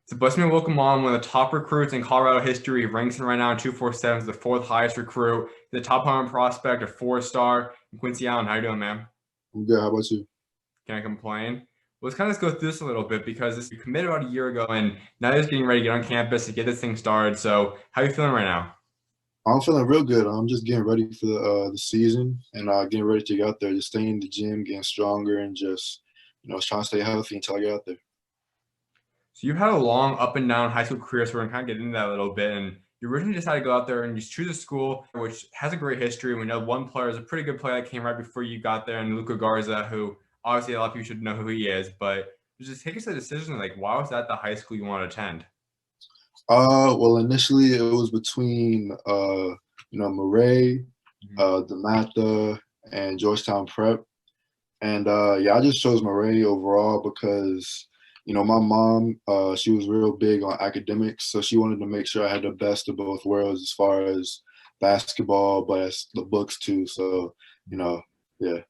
So bless me and welcome on one of the top recruits in Colorado history. He ranks in right now in 247 as the fourth highest recruit, the top 100 prospect, a four-star. Quincy Allen, how you doing, man? I'm good. How about you? Can't complain. Well, let's kind of just go through this a little bit because you committed about a year ago and now you're just getting ready to get on campus to get this thing started. So how are you feeling right now? I'm feeling real good. I'm just getting ready for the season and getting ready to get out there. Just staying in the gym, getting stronger, and just trying to stay healthy until I get out there. So you've had a long up and down high school career, so we're gonna kind of get into that a little bit. And you originally decided to go out there and just choose a school which has a great history. We know one player is a pretty good player that came right before you got there, and Luka Garza, who obviously a lot of people should know who he is. But just take us a decision like why was that the high school you want to attend? Well, initially it was between Maret, Mhm. DeMatha, and Georgetown Prep. And yeah, I just chose Maret overall because my mom, she was real big on academics, so she wanted to make sure I had the best of both worlds as far as basketball, but as the books too. So you know, yeah.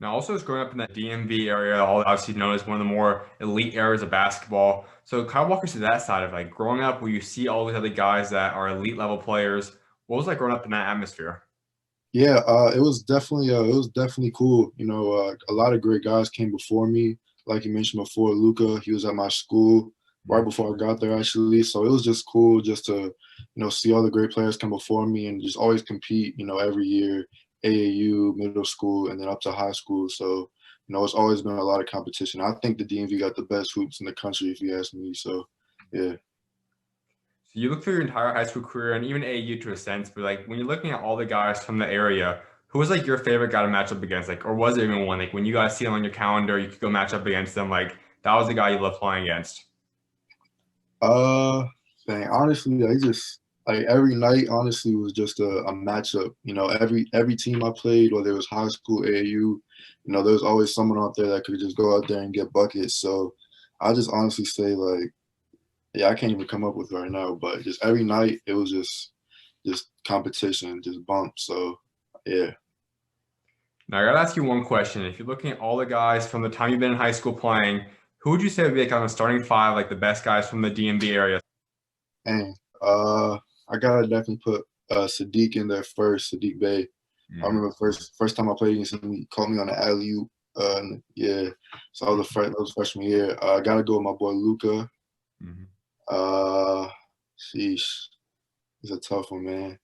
Now, also, as growing up in that DMV area, obviously known as one of the more elite areas of basketball. So, kind of walk us through that side of like growing up, where you see all these other guys that are elite level players. What was like growing up in that atmosphere? Yeah, it was definitely cool. A lot of great guys came before me. Like you mentioned before, Luka, he was at my school right before I got there actually. So it was just cool just to, see all the great players come before me and just always compete, every year, AAU, middle school, and then up to high school. So, it's always been a lot of competition. I think the DMV got the best hoops in the country, if you ask me. So, yeah. So you look through your entire high school career and even AU to a sense, but like when you're looking at all the guys from the area, who was like your favorite guy to match up against? Like, or was there even one? Like when you guys see them on your calendar, you could go match up against them. Like that was the guy you loved playing against. Uh, Dang, honestly, I just like every night. Honestly, was just a matchup. Every team I played, whether it was high school, AAU, there was always someone out there that could just go out there and get buckets. So I just honestly say like, yeah, I can't even come up with it right now, but just every night it was just competition, just bumps. So yeah. Now I gotta ask you one question. If you're looking at all the guys from the time you've been in high school playing, who would you say would be like on the starting five, like the best guys from the DMV area? And I gotta definitely put Sadiq in there first, Sadiq Bey. I Mhm. remember first time I played against him, he caught me on the alley oop. Yeah, so that was freshman year. I gotta go with my boy Luka. Mhm. Uh, Sheesh, it's a tough one, man.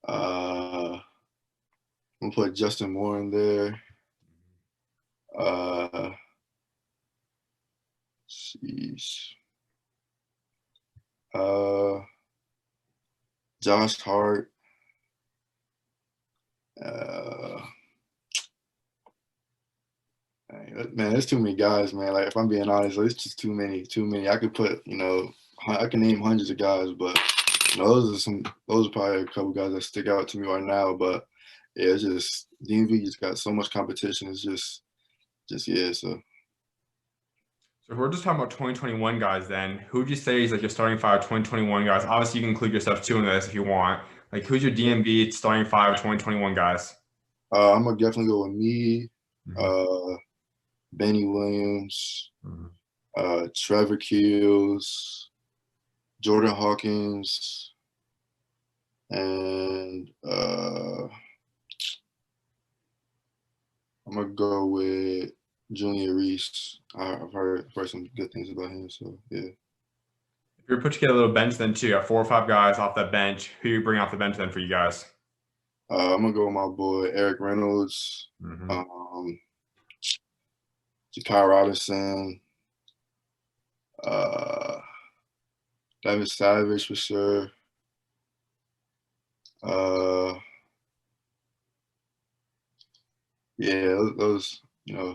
I'm gonna put Justin Moore in there. Uh, Sheesh. Uh, Josh Hart. Uh, Man, there's too many guys, man. Like if I'm being honest, like, it's just too many, too many. I could put, I can name hundreds of guys, but those are probably a couple guys that stick out to me right now. But yeah, it's just DMV just got so much competition. It's just yeah. So So if we're just talking about 2021 guys, then who would you say is like your starting five 2021 guys? Obviously, you can include yourself too in this if you want. Like, who's your DMV starting five 2021 guys? I'm gonna definitely go with me, Mhm. uh, Benny Williams, Mhm. Trevor Keels, Jordan Hawkins, and I'm gonna go with Junior Reese. I've heard some good things about him. So yeah, If you put together a little bench, then too, you got four or five guys off that bench. Who you bring off the bench then for you guys? I'm gonna go with my boy Eric Reynolds, Hmm. um, Jakai Robinson, uh, David Savage for sure. Uh, yeah, those yeah.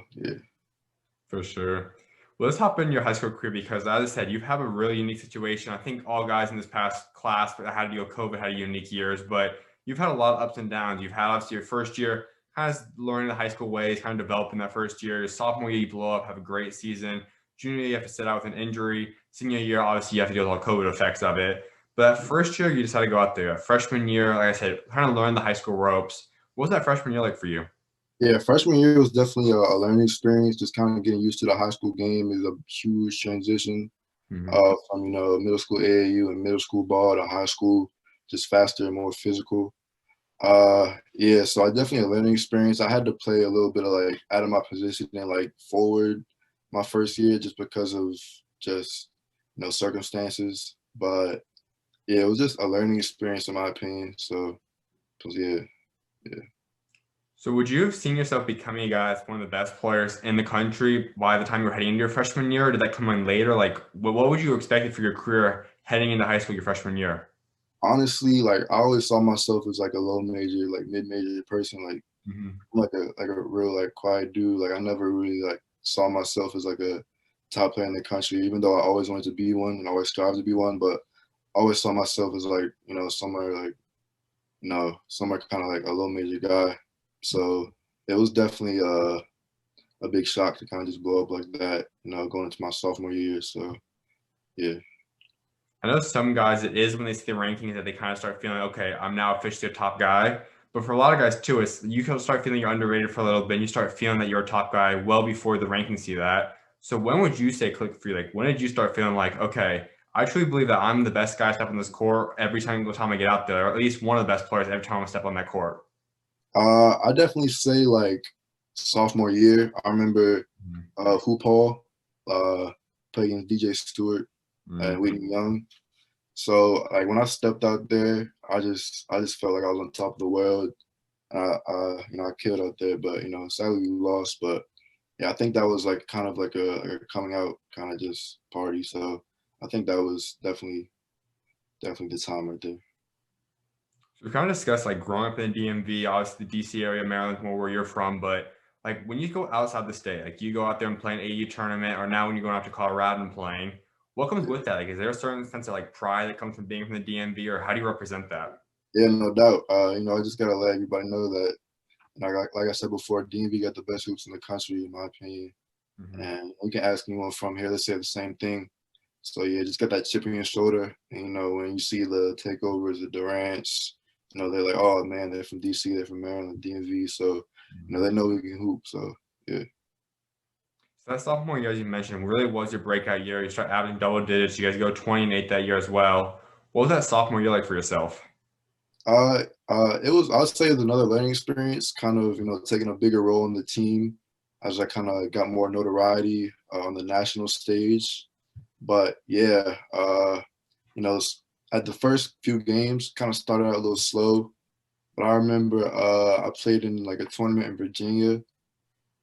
For sure. Well, let's hop in your high school career because, as I said, you've had a really unique situation. I think all guys in this past class that had to deal with COVID had unique years, but you've had a lot of ups and downs. You've had obviously your first year, kind of learning the high school ways, kind of developing that first year. Your sophomore year, you blow up, have a great season. Junior year, you have to sit out with an injury. Senior year, obviously, you have to deal with all COVID effects of it. But that first year, you decided to go out there. Freshman year, like I said, kind of learn the high school ropes. What was that freshman year like for you? Yeah, freshman year was definitely a learning experience. Just kind of getting used to the high school game is a huge transition. Mhm. from middle school AAU and middle school ball to high school, just faster and more physical. Yeah, so I definitely a learning experience. I had to play a little bit of like out of my position and like forward my first year just because of just circumstances. But yeah, it was just a learning experience in my opinion. So yeah, yeah. So would you have seen yourself becoming a guy that's one of the best players in the country by the time you were heading into your freshman year? Or did that come in later? Like, what would you expect for your career heading into high school your freshman year? Honestly, like I always saw myself as like a low major, like mid major person. Like Mhm. I'm like a real like quiet dude. Like I never really like saw myself as like a top player in the country, even though I always wanted to be one and always strive to be one. But I always saw myself as like somewhere like somewhere kind of like a low major guy. So it was definitely a big shock to kind of just blow up like that. Going into my sophomore year. So yeah. I know some guys, it is when they see the rankings that they kind of start feeling, okay, I'm now officially a top guy. But for a lot of guys too, it's you can start feeling you're underrated for a little bit. And you start feeling that you're a top guy well before the rankings see that. So when would you say click for you? Like when did you start feeling like, okay, I truly believe that I'm the best guy step on this court every single time I get out there, or at least one of the best players every time I step on that court? I definitely say like sophomore year. I remember Hoop Hall, played against DJ Stewart and Mm-hmm. Whitney Young. So like when I stepped out there, I just felt like I was on top of the world. I killed out there, but sadly we lost. But yeah, I think that was like kind of like a coming out kind of just party. So I think that was definitely the time right there. So we kind of discussed like growing up in the DMV, obviously the DC area, Maryland's more where you're from, but like when you go outside the state, like you go out there and play an AU tournament, or now when you're going out to Colorado and playing, what comes with that? Like, is there a certain sense of like pride that comes from being from the DMV, or how do you represent that? Yeah, no doubt. I just gotta let everybody know that. Like I said before, DMV got the best hoops in the country, in my opinion. Hmm. And you can ask anyone from here, they say the same thing. So yeah, just got that chip on your shoulder. And when you see the takeovers, the Durants, they're like, oh man, they're from DC, they're from Maryland, DMV. So, they know we can hoop. So yeah. So that sophomore year, as you mentioned, really was your breakout year. You start averaging double digits. You guys go 20-8 that year as well. What was that sophomore year like for yourself? It was, I'd say it was another learning experience, kind of, taking a bigger role in the team as I kind of got more notoriety on the national stage. But yeah, at the first few games, kind of started out a little slow. But I remember I played in like a tournament in Virginia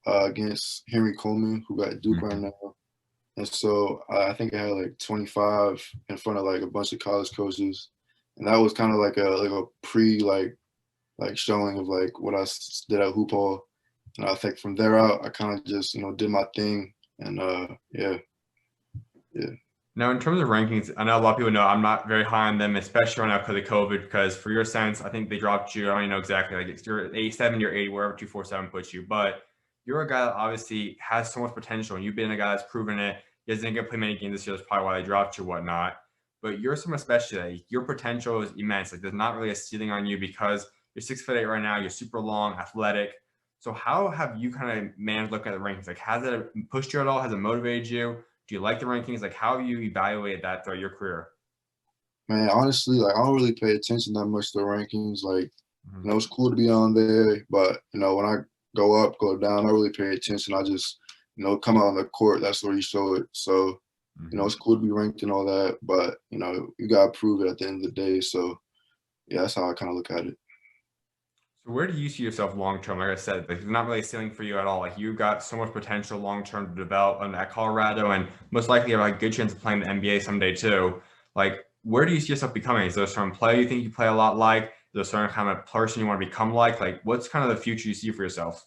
against Henry Coleman, who got Duke right Mhm. now. And so I think I had like 25 in front of like a bunch of college coaches, and that was kind of like a pre like showing of like what did at hoop hall. And I think from there out, I kind of just did my thing, and yeah, yeah. Now, in terms of rankings, I know a lot of people know I'm not very high on them, especially right now because of COVID. Because for your sense, I think they dropped you. I don't even know exactly. Like it's you're 87, you're 80, wherever 247 puts you. But you're a guy that obviously has so much potential, and you've been a guy that's proven it. You guys didn't get to play many games this year. That's probably why they dropped you, whatnot. But you're someone especially like, your potential is immense. Like there's not really a ceiling on you because you're 6'8" right now. You're super long, athletic. So how have you kind of managed looking at the rankings? Like has it pushed you at all? Has it motivated you? Do you like the rankings? Like, how have you evaluated that throughout your career? Man, honestly, like I don't really pay attention that much to the rankings. Like, Mhm. it's cool to be on there, but when I go up, go down, I don't really pay attention. I just, come out on the court. That's where you show it. So, Mhm. it's cool to be ranked and all that, but you gotta prove it at the end of the day. So, yeah, that's how I kind of look at it. So where do you see yourself long term? Like I said, like there's not really a ceiling for you at all. Like you got so much potential long term to develop at Colorado, and most likely have a good chance of playing the NBA someday too. Like, where do you see yourself becoming? Is there a certain player you think you play a lot like? Is there a certain kind of person you want to become like? Like, what's kind of the future you see for yourself?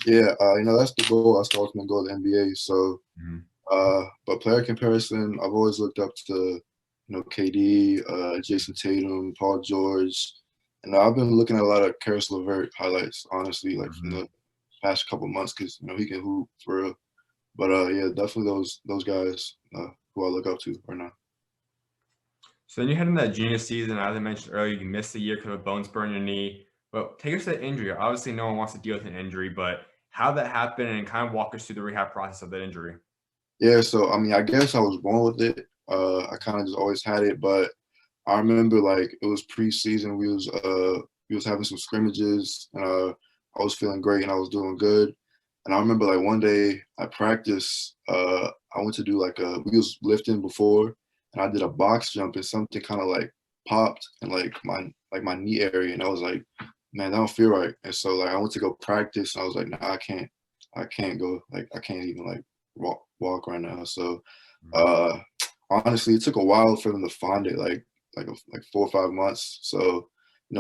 Yeah, that's the goal. That's the ultimate goal of the NBA. So, Mhm. but player comparison, I've always looked up to, KD, Jason Tatum, Paul George, and I've been looking at a lot of Karis LeVert highlights, honestly, like from Mhm. the past couple months, because he can hoop for real. But yeah, definitely those guys who I look up to right now. So then you head in that junior season. As I mentioned earlier, you missed the year because of a bone spur in your knee. But take us to the injury. Obviously, no one wants to deal with an injury, but how that happened and kind of walk us through the rehab process of that injury. Yeah, so I mean, I guess I was born with it. I kind of just always had it, but I remember like it was preseason. We was having some scrimmages, and I was feeling great and I was doing good. And I remember like one day at practice, I went to do like we was lifting before, and I did a box jump and something kind of like popped in like my knee area, and I was like, man, that don't feel right. And so like I went to go practice, and I was like, nah, I can't go. Like I can't even like walk right now. So uh, honestly, it took a while for them to find it, like 4 or 5 months. So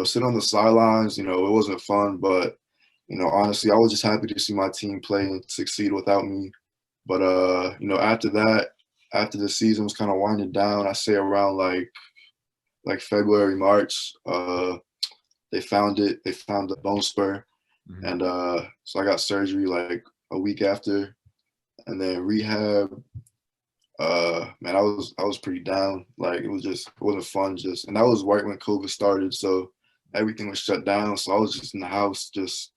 sitting on the sidelines, it wasn't fun, but honestly, I was just happy to see my team play and succeed without me. But after that, after the season was kind of winding down, I say around like February, March, they found it. They found the bone spur, and so I got surgery like a week after, and then rehab. Man, I was pretty down. Like it wasn't fun. And that was right when COVID started, so everything was shut down. So I was just in the house, just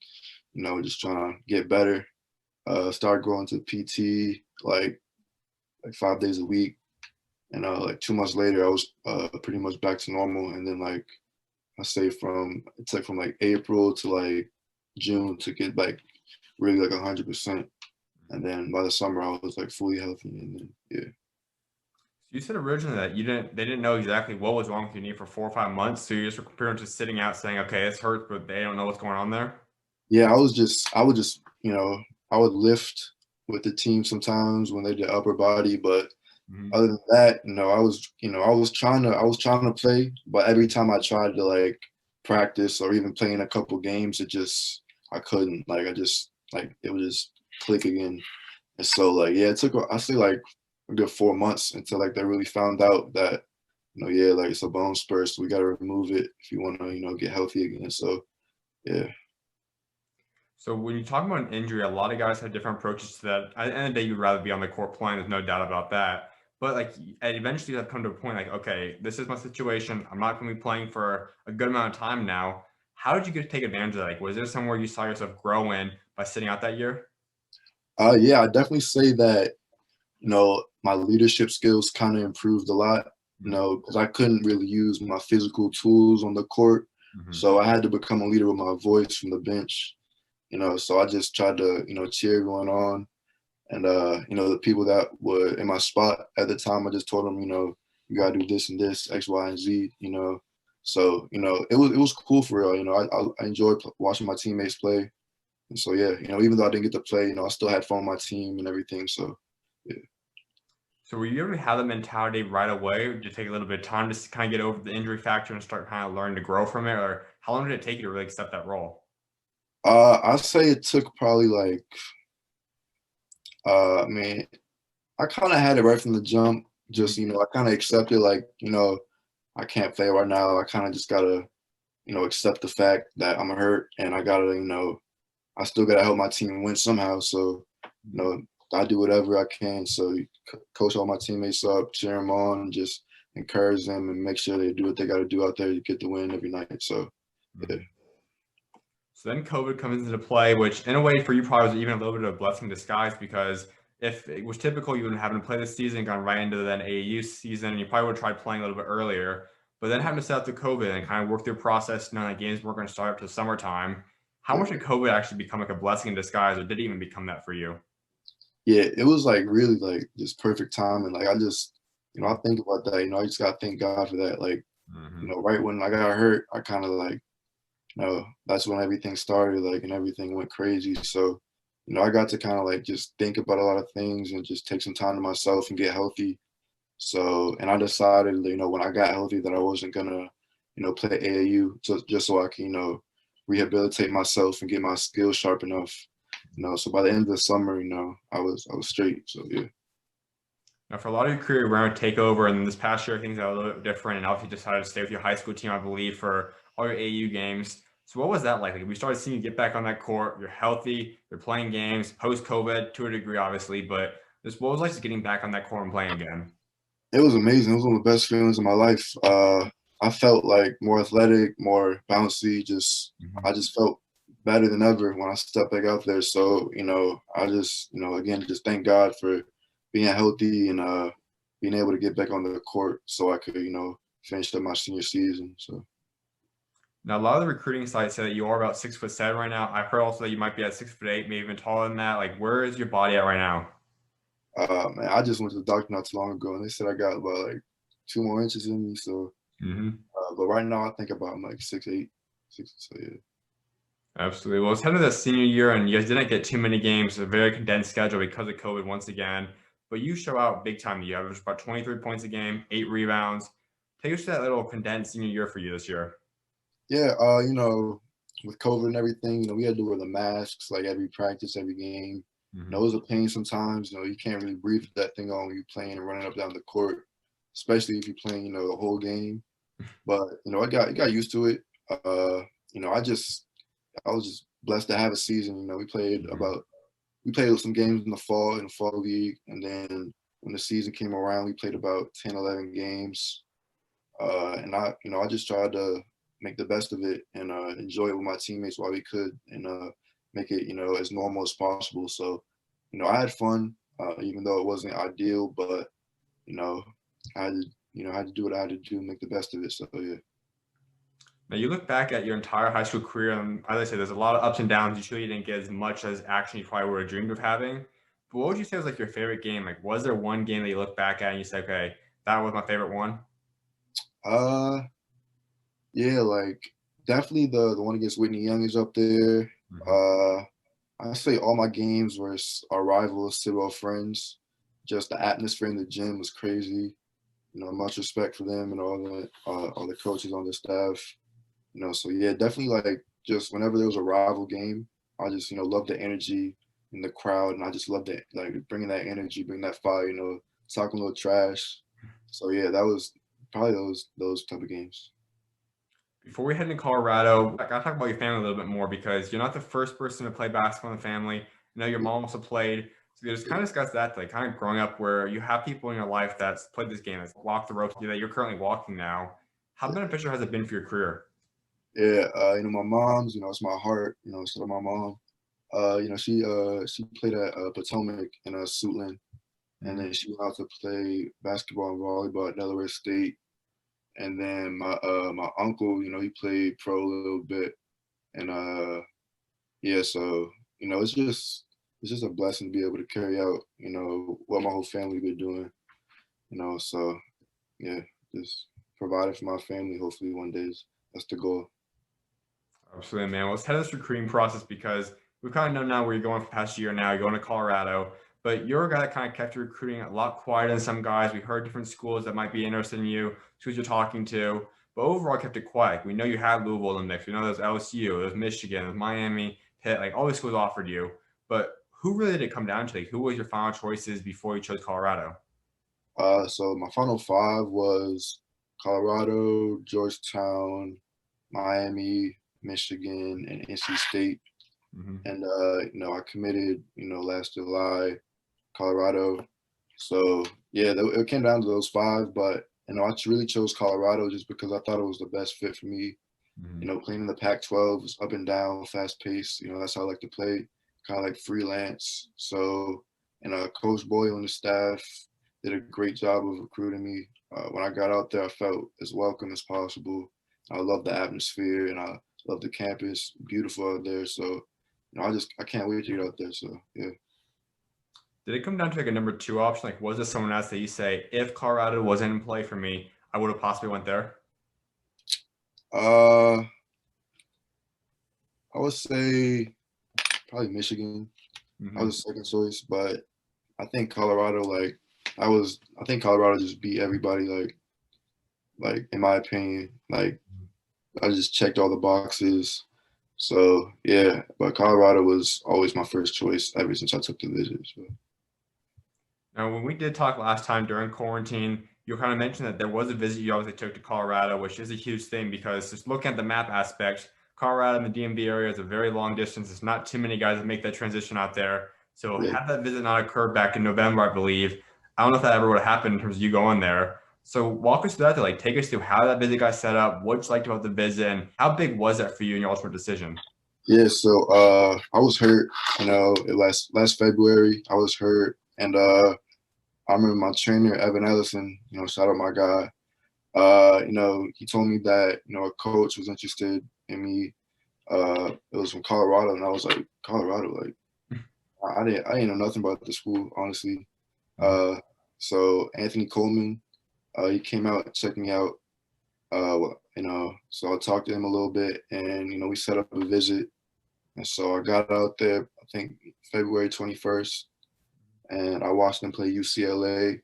trying to get better. Started going to PT like 5 days a week, and like 2 months later, I was pretty much back to normal. And then like it took from like April to like June to get like really like 100%. And then by the summer, I was like fully healthy. And then yeah. You said originally that they didn't know exactly what was wrong with your knee for 4 or 5 months. So you just were comparing to sitting out saying, okay, this hurts, but they don't know what's going on there. Yeah, I would lift with the team sometimes when they did upper body, but other than that, I was trying to play, but every time I tried to like practice or even play in a couple games, I couldn't. Like it would just click again. And so like yeah, it took I say like a good 4 months until like they really found out that yeah, like it's a bone spur, so we got to remove it if you want to get healthy again. So yeah. So when you talk about an injury, a lot of guys have different approaches to that. At the end of the day, you'd rather be on the court playing. There's no doubt about that. But like, eventually, you have come to a point like, okay, this is my situation. I'm not going to be playing for a good amount of time now. How did you get to take advantage of that? Like, was there somewhere you saw yourself grow in by sitting out that year? Yeah, I definitely say that my leadership skills kind of improved a lot, because I couldn't really use my physical tools on the court. So I had to become a leader with my voice from the bench, so I just tried to, cheer everyone on. And, the people that were in my spot at the time, I just told them, you got to do this and this, X, Y, and Z. So, it was cool for real. I enjoyed watching my teammates play. And so, yeah, even though I didn't get to play, I still had fun with my team and everything. So, yeah. So were you able to have the mentality right away, or did it take a little bit of time to kind of get over the injury factor and start kind of learning to grow from it? Or how long did it take you to really accept that role? I'd say it took probably like, I mean, I kind of had it right from the jump. Just, I kind of accepted like, I can't play right now. I kind of just gotta, accept the fact that I'm hurt and I gotta, I still gotta help my team win somehow. So, I do whatever I can. So, coach all my teammates up, cheer them on, and just encourage them and make sure they do what they gotta do out there to get the win every night. So, yeah. So then COVID comes into play, which in a way for you probably was even a little bit of a blessing in disguise, because if it was typical, you wouldn't have to play this season, gone right into then AAU season, and you probably would have tried playing a little bit earlier. But then having to set up the COVID and kind of work through the process, knowing that games weren't going to start up to summertime, how much did COVID actually become like a blessing in disguise, or did it even become that for you? Yeah, it was like really like just perfect time. And like I just, I think about that, I just gotta thank God for that. Like, right when I got hurt, I kind of like, that's when everything started, like, and everything went crazy. So, I got to kind of like just think about a lot of things and just take some time to myself and get healthy. So, and I decided, when I got healthy that I wasn't gonna, play AAU just so I can, rehabilitate myself and get my skills sharp enough. So by the end of the summer, I was straight. So yeah. Now, for a lot of your career, we're going to take over, and this past year, things are a little bit different. And obviously, decided to stay with your high school team, I believe, for all your AU games. So, what was that like? Like, we started seeing you get back on that court. You're healthy. You're playing games post COVID to a degree, obviously. But just what was it like just getting back on that court and playing again? It was amazing. It was one of the best feelings of my life. I felt like more athletic, more bouncy. I just felt better than ever when I stepped back out there. So, I just, again, just thank God for being healthy and being able to get back on the court so I could, finish up my senior season. So. Now, a lot of the recruiting sites say that you are about 6'7" right now. I've heard also that you might be at 6'8", maybe even taller than that. Like, where is your body at right now? Man, I just went to the doctor not too long ago, and they said I got about like 2 more inches in me. So, but right now I think about I'm like 6'8", 6. So yeah. Absolutely. Well, it's headed to the senior year, and you guys didn't get too many games. A very condensed schedule because of COVID once again. But you show out big time. You average about 23 points a game, 8 rebounds. Take us to that little condensed senior year for you this year. Yeah, with COVID and everything, we had to wear the masks like every practice, every game. It was a pain sometimes. You can't really breathe with that thing on when you're playing and running up down the court, especially if you're playing, the whole game. But I got used to it. I was just blessed to have a season. We played some games in the fall league, and then when the season came around, we played about 10, 11 games. And I just tried to make the best of it and enjoy it with my teammates while we could, and make it as normal as possible. So I had fun, even though it wasn't ideal, but I had to do what I had to do and make the best of it. So yeah. Now, you look back at your entire high school career, and as I said, there's a lot of ups and downs. You surely didn't get as much as action you probably would have dreamed of having. But what would you say was like your favorite game? Like, was there one game that you look back at and you say, okay, that was my favorite one? Yeah, like definitely the one against Whitney Young is up there. I say all my games were our rivals, Citadel friends. Just the atmosphere in the gym was crazy. Much respect for them and all the coaches on the staff. So yeah, definitely like just whenever there was a rival game, I just love the energy in the crowd, and I just love that, like bringing that energy, bring that fire, talking a little trash. So yeah, that was probably those type of games. Before we head into Colorado, I gotta talk about your family a little bit more because you're not the first person to play basketball in the family. Your mom also played. So we just kind of discuss that, like kind of growing up where you have people in your life that's played this game, that's walked the ropes that you're currently walking now. How beneficial has it been for your career? Yeah, my mom's, it's my heart, so my mom. She played at Potomac in Suitland, and then she went out to play basketball and volleyball at Delaware State. And then my uncle, he played pro a little bit, and yeah, so it's just a blessing to be able to carry out, what my whole family been doing, so yeah, just providing for my family. Hopefully one day that's the goal. Absolutely, man. Well, let's head to this recruiting process because we've kind of known now where you're going for the past year now. You're going to Colorado, but you're a guy that kind of kept your recruiting a lot quieter than some guys. We heard different schools that might be interested in you, schools you're talking to, but overall kept it quiet. We know you had Louisville in the mix. We know there's LSU, there's Michigan, there's Miami, Pitt, like all these schools offered you. But who really did it come down to? Like, who was your final choices before you chose Colorado? So my final 5 was Colorado, Georgetown, Miami, Michigan, and NC State. And I committed, last July, Colorado. So yeah, it came down to those 5, but I really chose Colorado just because I thought it was the best fit for me. Playing in the Pac-12 was up and down, fast paced. That's how I like to play, kind of like freelance. So, and Coach Boyle and the staff did a great job of recruiting me. When I got out there, I felt as welcome as possible. I love the atmosphere, and I love the campus. Beautiful out there. So, I can't wait to get out there. So, yeah. Did it come down to like a number 2 option? Like, was there someone else that you say, if Colorado wasn't in play for me, I would have possibly went there? I would say probably Michigan. I was a second choice, but I think Colorado, I think Colorado just beat everybody, like in my opinion, like I just checked all the boxes. So yeah, but Colorado was always my first choice ever since I took the visit. So. Now, when we did talk last time during quarantine, you kind of mentioned that there was a visit you obviously took to Colorado, which is a huge thing because just looking at the map aspect, Colorado and the DMV area is a very long distance. There's not too many guys that make that transition out there. So had that visit not occurred back in November, I believe, I don't know if that ever would have happened in terms of you going there. So walk us through that, to like take us through how that visit got set up, what you liked about the visit, and how big was that for you in your ultimate decision? Yeah, so I was hurt, last February. I was hurt, and I remember my trainer, Evan Ellison, shout out my guy. He told me that, a coach was interested in me. It was from Colorado, and I was like, Colorado, like I didn't know nothing about the school, honestly. So Anthony Coleman, he came out, checked me out. So I talked to him a little bit, and we set up a visit. And so I got out there, I think February 21st, and I watched them play UCLA,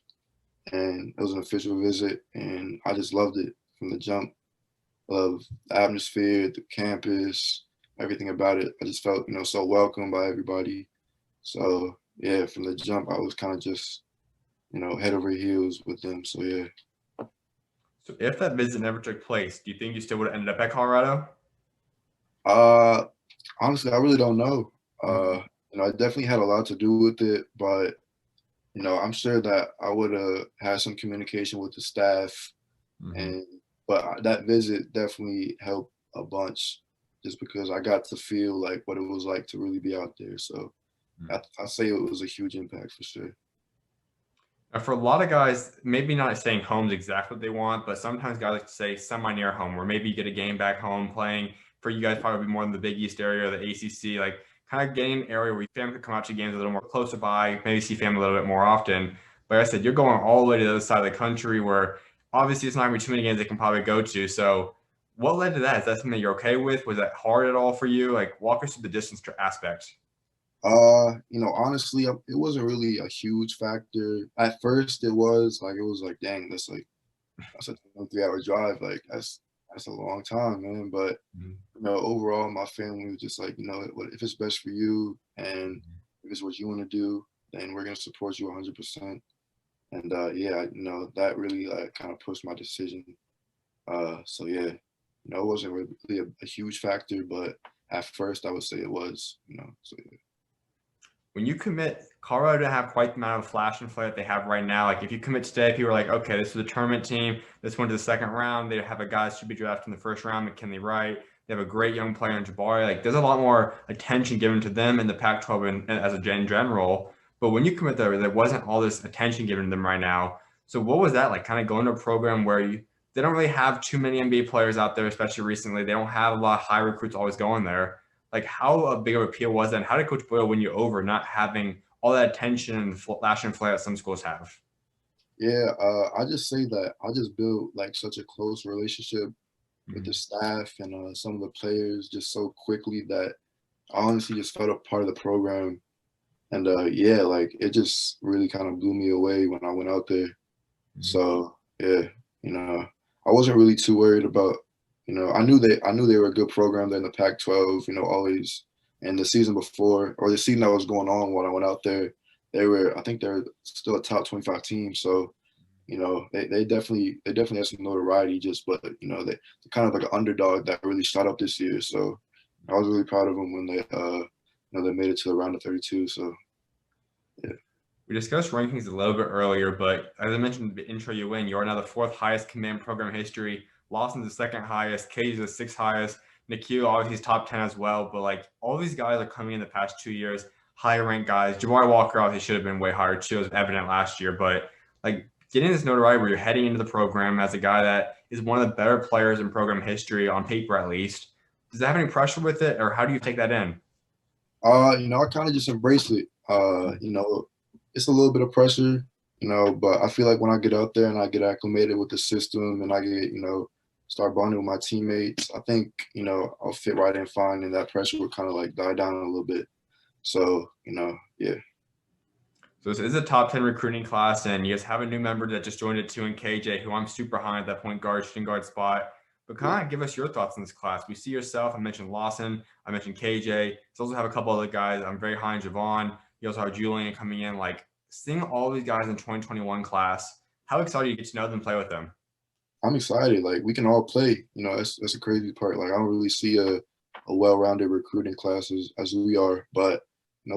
and it was an official visit, and I just loved it from the jump. Love the atmosphere, the campus, everything about it. I just felt, so welcomed by everybody. So yeah, from the jump, I was kind of just, head over heels with them. So yeah. So if that visit never took place, do you think you still would have ended up at Colorado? Honestly, I really don't know. It definitely had a lot to do with it, but I'm sure that I would have had some communication with the staff, but that visit definitely helped a bunch, just because I got to feel like what it was like to really be out there. So I say it was a huge impact for sure. And for a lot of guys, maybe not saying home's exactly what they want, but sometimes guys like to say semi-near home, where maybe you get a game back home playing. For you guys, probably more in the Big East area or the ACC, like kind of getting an area where your family could come out to games a little more closer by, maybe see family a little bit more often. But like I said, you're going all the way to the other side of the country where obviously it's not going to be too many games they can probably go to. So what led to that? Is that something that you're okay with? Was that hard at all for you? Like walk us through the distance aspect. Honestly, it wasn't really a huge factor. At first, it was like, dang, that's a 3-hour drive. Like that's a long time, man. But overall, my family was just like, what if it's best for you, and if it's what you want to do, then we're gonna support you 100%. And yeah, that really kind of pushed my decision. So yeah, it wasn't really a huge factor, but at first, I would say it was. So yeah. When you commit, Colorado didn't have quite the amount of flash and flare that they have right now. Like if you commit today, people are like, okay, this is a tournament team. This went to the second round. They have a guy who should be drafted in the first round, McKinley Wright. They have a great young player in Jabari. Like there's a lot more attention given to them in the Pac-12 and as a general. But when you commit there wasn't all this attention given to them right now. So what was that like? Kind of going to a program where they don't really have too many NBA players out there, especially recently. They don't have a lot of high recruits always going there. Like how big of a appeal was that? And how did Coach Boyle win you over not having all that attention and flash and flare that some schools have? Yeah, I just say that I just built like such a close relationship with the staff and some of the players just so quickly that I honestly just felt a part of the program. And yeah, like it just really kind of blew me away when I went out there. So yeah, I wasn't really too worried about, I knew they were a good program. They're in the Pac-12, always. And the season before, or the season that was going on when I went out there, I think they're still a top 25 team. So, they definitely have some notoriety. They're kind of like an underdog that really shot up this year. So I was really proud of them when they made it to the round of 32. So yeah. We discussed rankings a little bit earlier, but as I mentioned in the intro you win, you are now the 4th highest command program history. Lawson's the 2nd highest. Cage's the 6th highest. Nikhil, obviously, he's top 10 as well. But, like, all these guys are coming in the past 2 years, higher-ranked guys. Jabari Walker, obviously, should have been way higher, too. It was evident last year. But, like, getting this notoriety where you're heading into the program as a guy that is one of the better players in program history, on paper at least, does that have any pressure with it, or how do you take that in? I kind of just embrace it. It's a little bit of pressure, but I feel like when I get out there and I get acclimated with the system and I get, start bonding with my teammates, I think, I'll fit right in fine, and that pressure will kind of like die down a little bit. So, yeah. So this is a top 10 recruiting class, and you guys have a new member that just joined it too in KJ, who I'm super high at that point guard, shooting guard spot. But kind of give us your thoughts on this class. We see yourself. I mentioned Lawson. I mentioned KJ. You also have a couple other guys. I'm very high on Javon. You also have Julian coming in. Like seeing all these guys in 2021 class, how excited you get to know them and play with them? I'm excited. Like we can all play. That's a crazy part. Like I don't really see a well-rounded recruiting class as we are, but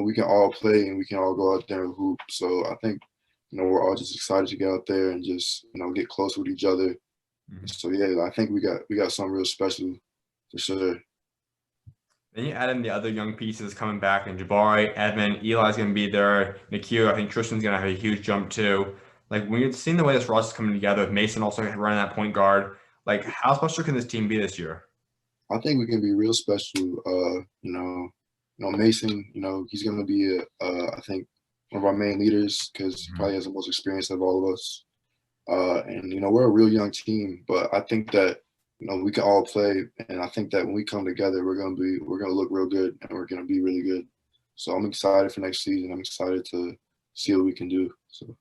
we can all play and we can all go out there and hoop. So I think we're all just excited to get out there and just get close with each other. So yeah, I think we got something real special for sure. Then you add in the other young pieces coming back, and Jabari, Evan, Eli's going to be there. Nikhil, I think Tristan's going to have a huge jump too. Like when you're seeing the way this roster is coming together, with Mason also running that point guard, like how special can this team be this year? I think we can be real special. Mason. He's gonna be I think one of our main leaders because he probably has the most experience of all of us. And we're a real young team, but I think that we can all play, and I think that when we come together, we're gonna look real good, and we're gonna be really good. So I'm excited for next season. I'm excited to see what we can do. So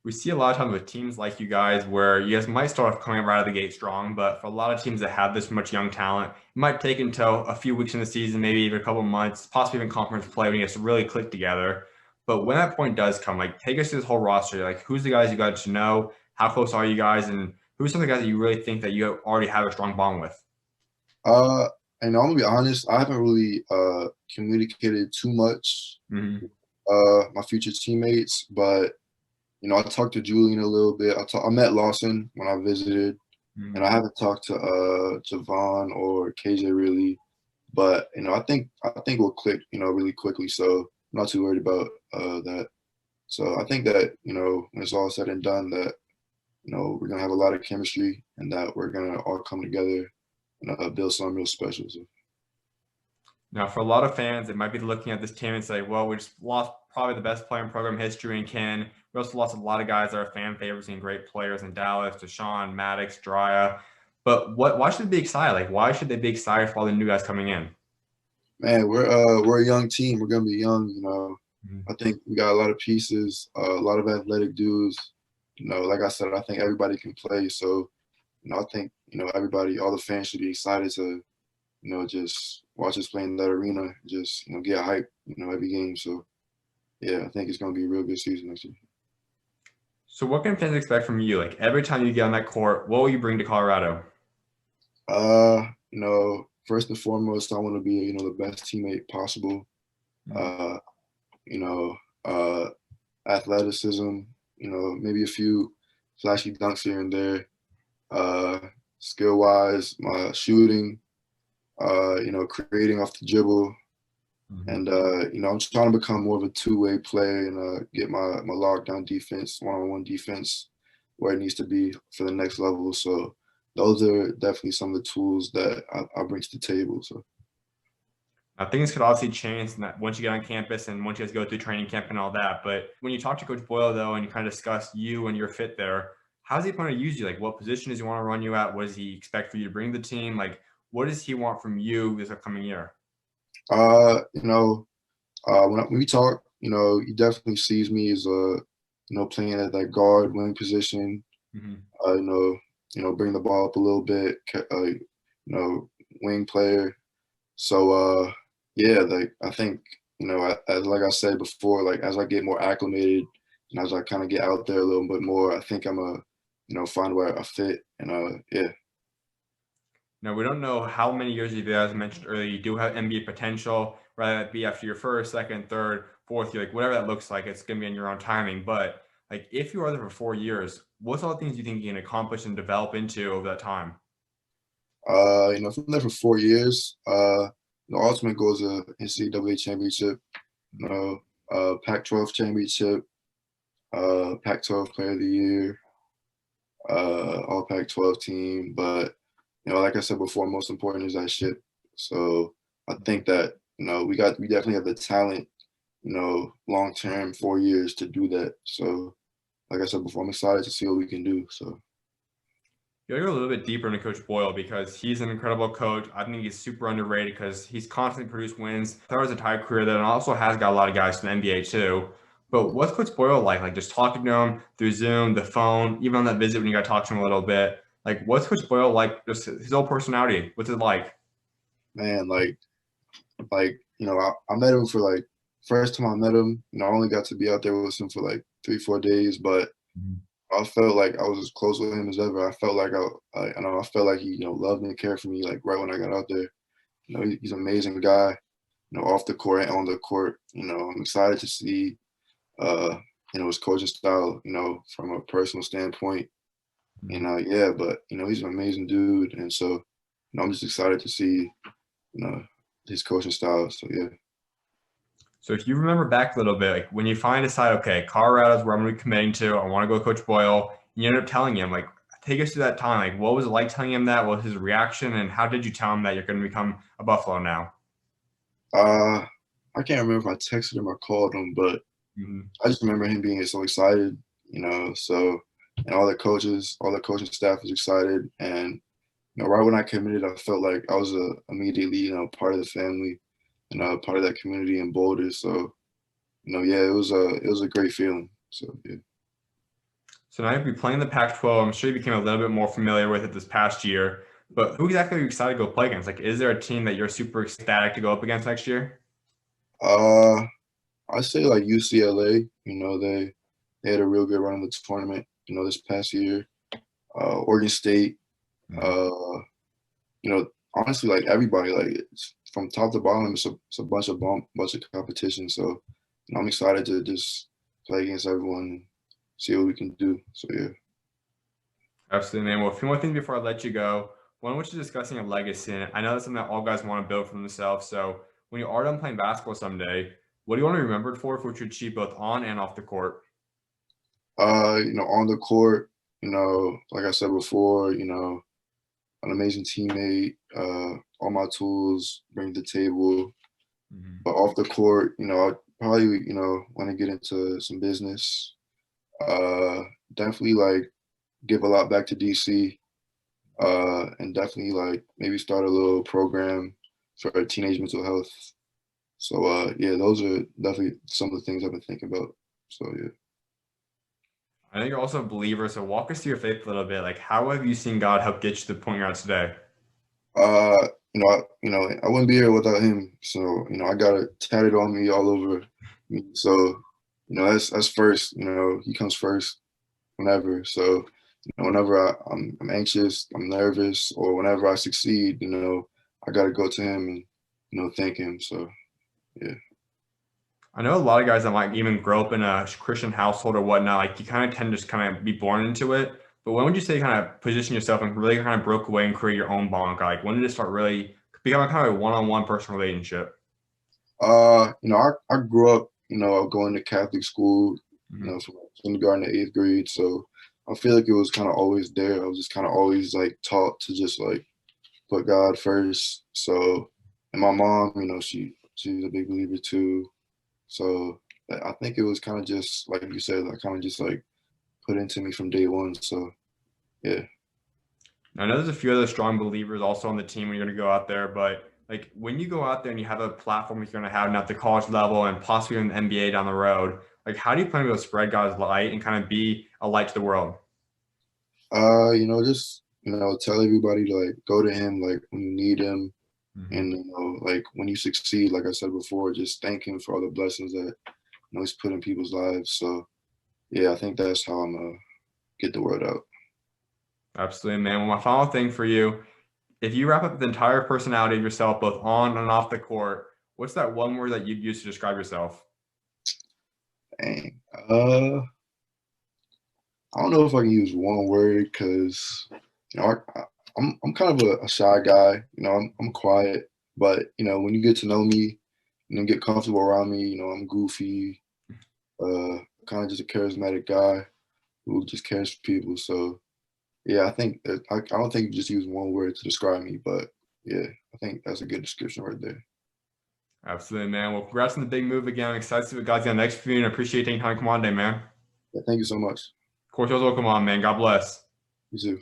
We see a lot of times with teams like you guys where you guys might start off coming right out of the gate strong, but for a lot of teams that have this much young talent, it might take until a few weeks in the season, maybe even a couple of months, possibly even conference play when you guys really click together. But when that point does come, like take us through this whole roster. Like who's the guys you got to know? How close are you guys? And who's some of the guys that you really think that you already have a strong bond with? uh and I'm gonna be honest, I haven't really communicated too much Mm-hmm. my future teammates, but I talked to Julian a little bit. I met Lawson when I visited, and I haven't talked to Javon or KJ really. But I think we'll click really quickly. So I'm not too worried about that. So I think that when it's all said and done, that we're gonna have a lot of chemistry, and that we're gonna all come together and build something real special. So. Now, for a lot of fans, they might be looking at this team and say, well, we just lost probably the best player in program history in Ken. We also lost a lot of guys that are fan favorites and great players in Dallas, Deshaun, Maddox, Drya. But why should they be excited? Like, why should they be excited for all the new guys coming in? Man, we're a young team. We're gonna be young. Mm-hmm. I think we got a lot of pieces, a lot of athletic dudes. Like I said, I think everybody can play. So, I think everybody, all the fans should be excited to just watch us play in that arena, just get hype, every game. So yeah, I think it's gonna be a real good season next year. So what can fans expect from you? Like every time you get on that court, what will you bring to Colorado? First and foremost, I want to be the best teammate possible. Uh, you know, uh, Athleticism, maybe a few flashy dunks here and there. Skill wise, my shooting, creating off the dribble. And I'm trying to become more of a two-way player and get my lockdown defense, one-on-one defense, where it needs to be for the next level. So those are definitely some of the tools that I bring to the table. So Now, things could obviously change once you get on campus and once you guys go through training camp and all that. But when you talk to Coach Boyle, though, and you kind of discuss you and your fit there, how's he plan to use you? Like, what position does he want to run you at? What does he expect for you to bring the team? Like, what does he want from you this upcoming year? When we talk, he definitely sees me as playing at that guard wing position. Mm-hmm. Bring the ball up a little bit. Wing player. So yeah, like I think as like I said before, like as I get more acclimated and as I kind of get out there a little bit more, I think I'm a find where I fit and yeah. Now, we don't know how many years you've been, as I mentioned earlier, you do have NBA potential, whether that be after your first, second, third, fourth year, like whatever that looks like, it's going to be in your own timing. But like if you are there for 4 years, what's all the things you think you can accomplish and develop into over that time? If I'm there for 4 years, the ultimate goal is a NCAA championship, Pac-12 championship, Pac-12 Player of the Year, All Pac-12 team. But like I said before, most important is that shit. So I think that we definitely have the talent, long term 4 years to do that. So like I said before, I'm excited to see what we can do. So. You'll go a little bit deeper into Coach Boyle because he's an incredible coach. I think he's super underrated because he's constantly produced wins throughout his entire career that also has got a lot of guys to the NBA too. But what's Coach Boyle like? Like just talking to him through Zoom, the phone, even on that visit when you got to talk to him a little bit. Like what's Coach Boyle like? Just his whole personality. What's it like? Man, I met him for like first time I met him. I only got to be out there with him for like 3-4 days, but I felt like I was as close with him as ever. I felt like I felt like he loved me and cared for me like right when I got out there. He's an amazing guy. Off the court and on the court. I'm excited to see his coaching style. From a personal standpoint. Yeah, but he's an amazing dude, and so I'm just excited to see his coaching style. So yeah. So if you remember back a little bit, like when you finally decide, okay, Colorado's where I'm going to be committing to, I want to go Coach Boyle, you end up telling him, like, take us through that time. Like, what was it like telling him that? What was his reaction? And how did you tell him that you're going to become a Buffalo now? I can't remember if I texted him or called him, but I just remember him being so excited, you know. So, and all the coaching staff was excited, and you know, right when I committed, I felt like I was immediately, you know, part of the family and part of that community in Boulder. So, you know, yeah, it was a great feeling. So yeah. So now you'll be playing the Pac-12. I'm sure you became a little bit more familiar with it this past year. But who exactly are you excited to go play against? Like, is there a team that you're super ecstatic to go up against next year? Uh, I say like UCLA. You know, they had a real good run in the tournament. You know, this past year. Oregon State. Uh, you know, honestly, like everybody, like it's from top to bottom, it's a bunch of competition. So, you know, I'm excited to just play against everyone and see what we can do. So yeah. Absolutely, man. Well, a few more things before I let you go. One, which is discussing a legacy. And I know that's something that all guys want to build for themselves. So when you are done playing basketball someday, what do you want to be remembered for what you achieve both on and off the court? You know, on the court, you know, like I said before, you know, an amazing teammate, all my tools, bring to the table. But off the court, you know, I probably, you know, want to get into some business. Uh, Definitely like give a lot back to DC. And definitely like maybe start a little program for teenage mental health. So yeah, those are definitely some of the things I've been thinking about. So yeah. I know you're also a believer. So walk us through your faith a little bit. Like, how have you seen God help get you to the point you're at today? You know, I wouldn't be here without him. So, you know, I got it tatted on me all over me. So, you know, that's first. You know, he comes first whenever. So, you know, whenever I'm anxious, I'm nervous, or whenever I succeed, you know, I got to go to him and you know thank him. So, yeah. I know a lot of guys that might even grow up in a Christian household or whatnot, like you kind of tend to just kind of be born into it. But when would you say kind of position yourself and really kind of broke away and create your own bond? Like when did it start really becoming kind of a one-on-one personal relationship? You know, I grew up, you know, going to Catholic school, you know, from kindergarten to eighth grade. So I feel like it was kind of always there. I was just kind of always like taught to just like put God first. So, and my mom, you know, she's a big believer too. So I think it was kind of just like you said, like kind of just like put into me from day one. So yeah. I know there's a few other strong believers also on the team when you're going to go out there, but like when you go out there and you have a platform you're going to have now at the college level and possibly in the NBA down the road, like how do you plan to be able to spread God's light and kind of be a light to the world? You know, just you know, tell everybody to like go to him like when you need him, and you know, like when you succeed, like I said before, just thank him for all the blessings that you know he's put in people's lives. So yeah, I think that's how I'm gonna get the word out. Absolutely, man. Well, my final thing for you, if you wrap up the entire personality of yourself, both on and off the court, what's that one word that you'd use to describe yourself? Dang. I don't know if I can use one word because you know I'm kind of a shy guy. You know, I'm quiet, but you know when you get to know me, you know, get comfortable around me. You know, I'm goofy, kind of just a charismatic guy who just cares for people. So yeah, I think I don't think you just use one word to describe me, but yeah, I think that's a good description right there. Absolutely, man. Well, congrats on the big move again. I'm excited to see what God's got next for you and I appreciate you taking time to come on today, man. Yeah, thank you so much. Of course, you're welcome on, man. God bless. You too.